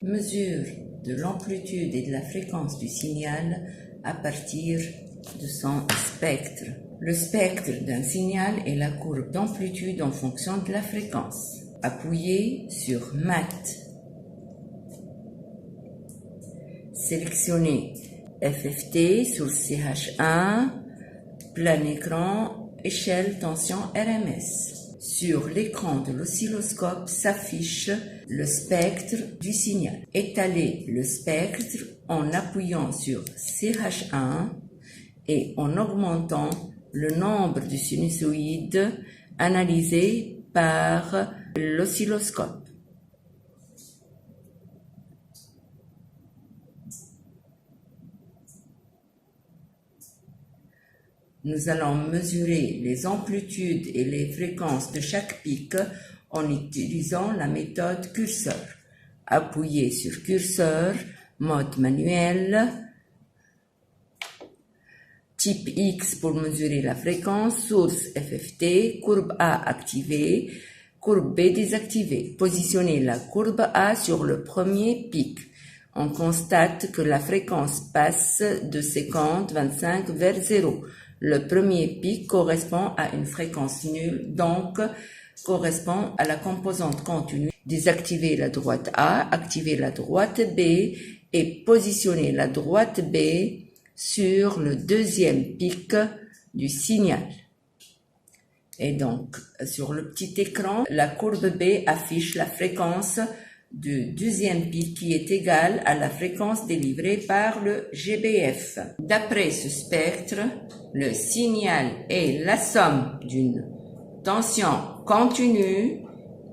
Mesure de l'amplitude et de la fréquence du signal à partir de son spectre. Le spectre d'un signal est la courbe d'amplitude en fonction de la fréquence. Appuyez sur Mat. Sélectionnez FFT sur CH1, plein écran, échelle tension RMS. Sur l'écran de l'oscilloscope s'affiche le spectre du signal. Étalez le spectre en appuyant sur CH1 et en augmentant le nombre de sinusoïdes analysés par l'oscilloscope. Nous allons mesurer les amplitudes et les fréquences de chaque pic en utilisant la méthode curseur. Appuyez sur curseur, mode manuel, type X pour mesurer la fréquence, source FFT, courbe A activée, courbe B désactivée. Positionnez la courbe A sur le premier pic. On constate que la fréquence passe de 50-25 vers 0. Le premier pic correspond à une fréquence nulle, donc correspond à la composante continue. Désactivez la droite A, activez la droite B et positionnez la droite B sur le deuxième pic du signal. Et donc, sur le petit écran, la courbe B affiche la fréquence du deuxième pic qui est égale à la fréquence délivrée par le GBF. D'après ce spectre, le signal est la somme d'une tension continue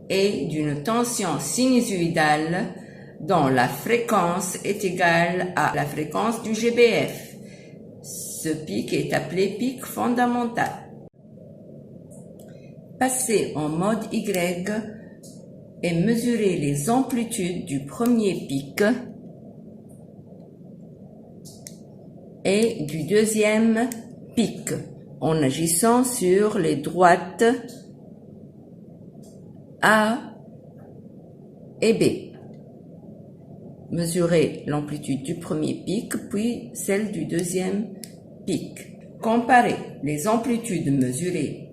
et d'une tension sinusoïdale dont la fréquence est égale à la fréquence du GBF. Ce pic est appelé pic fondamental. Passez en mode Y et mesurez les amplitudes du premier pic et du deuxième pic en agissant sur les droites A et B. Mesurez l'amplitude du premier pic puis celle du deuxième pic. Comparez les amplitudes mesurées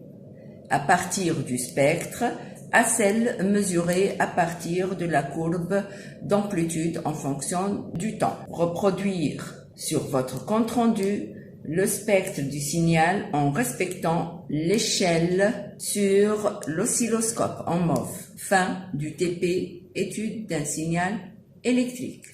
à partir du spectre à celles mesurées à partir de la courbe d'amplitude en fonction du temps. Reproduire sur votre compte-rendu le spectre du signal en respectant l'échelle sur l'oscilloscope en mauve. Fin du TP, étude d'un signal électrique.